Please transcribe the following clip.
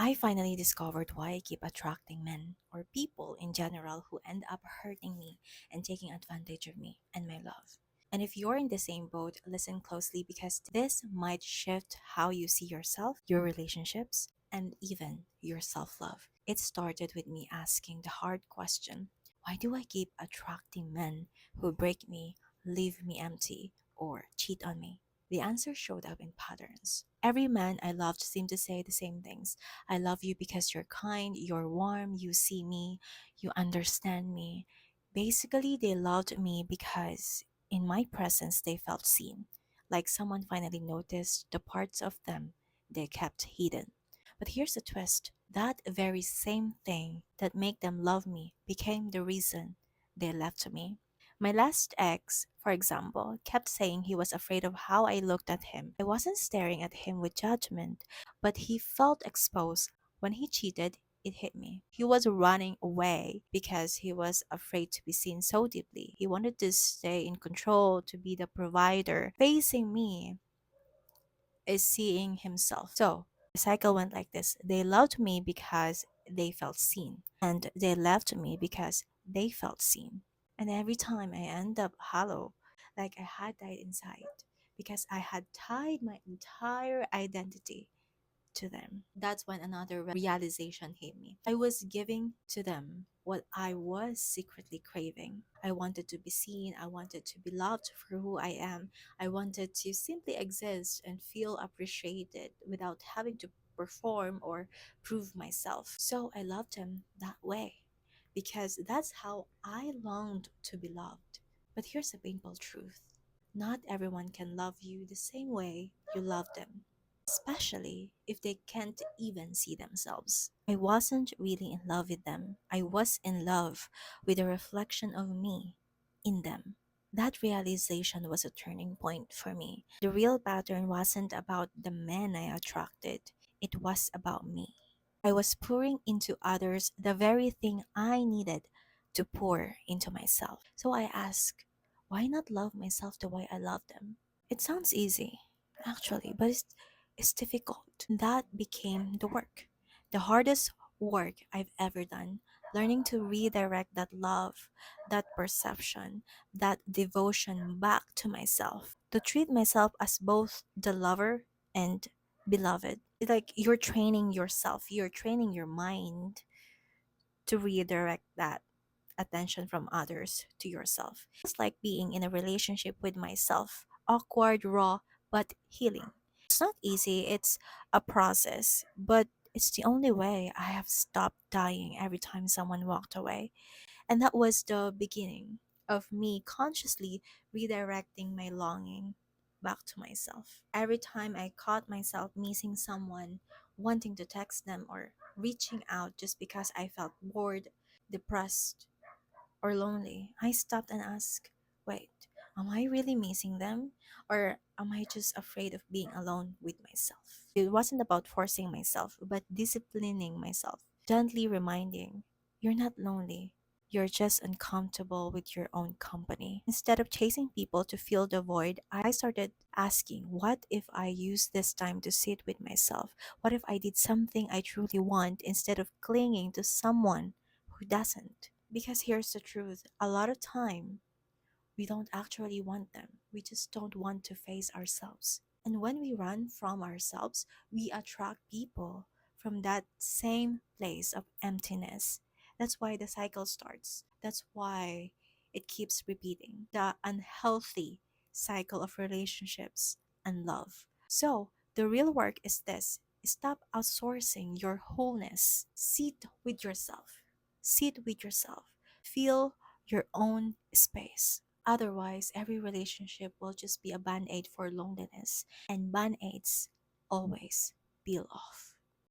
I finally discovered why I keep attracting men or people in general who end up hurting me and taking advantage of me and my love. And if you're in the same boat, listen closely because this might shift how you see yourself, your relationships, and even your self love. It started with me asking the hard question: why do I keep attracting men who break me, leave me empty, or cheat on me? The answer showed up in patterns. Every man I loved seemed to say the same things. I love you because you're kind, you're warm, you see me, you understand me. Basically, they loved me because in my presence they felt seen, like someone finally noticed the parts of them they kept hidden. But here's the twist: that very same thing that made them love me became the reason they left me. My last ex, for example, kept saying he was afraid of how I looked at him. I wasn't staring at him with judgment, but he felt exposed. When he cheated, it hit me. He was running away because he was afraid to be seen so deeply. He wanted to stay in control, to be the provider. Facing me is seeing himself. So the cycle went like this: they loved me because they felt seen, and they left me because they felt seen. And every time I end up hollow, like I had died inside, because I had tied my entire identity to them. That's when another realization hit me. I was giving to them what I was secretly craving. I wanted to be seen, I wanted to be loved for who I am. I wanted to simply exist and feel appreciated without having to perform or prove myself. So I loved them that way because that's how I longed to be loved. But here's a painful truth: not everyone can love you the same way you love them, especially if they can't even see themselves. I wasn't really in love with them. I was in love with a reflection of me in them. That realization was a turning point for me. The real pattern wasn't about the men I attracted, it was about me. I was pouring into others the very thing I needed to pour into myself. So I asked, why not love myself the way I love them? It sounds easy, actually, but it's difficult. That became the work. The hardest work I've ever done. Learning to redirect that love, that perception, that devotion back to myself. To treat myself as both the lover and beloved. It's like you're training yourself, you're training your mind to redirect that attention from others to yourself. It's like being in a relationship with myself: awkward, raw, but healing. It's not easy, it's a process, but it's the only way I have stopped dying every time someone walked away. And that was the beginning of me consciously redirecting my longing back to myself. Every time I caught myself missing someone, wanting to text them or reaching out just because I felt bored, depressed, or lonely, I stopped and asked, wait, am I really missing them? Or am I just afraid of being alone with myself? It wasn't about forcing myself, but disciplining myself, gently reminding, you're not lonely. You're just uncomfortable with your own company. Instead of chasing people to fill the void, I started asking, what if I use this time to sit with myself? What if I did something I truly want instead of clinging to someone who doesn't? Because here's the truth: a lot of time, we don't actually want them. We just don't want to face ourselves. And when we run from ourselves, we attract people from that same place of emptiness. That's why the cycle starts. That's why it keeps repeating: the unhealthy cycle of relationships and love. So, the real work is this: stop outsourcing your wholeness. Sit with yourself. Sit with yourself. Feel your own space. Otherwise, every relationship will just be a band aid for loneliness, and band aids always peel off.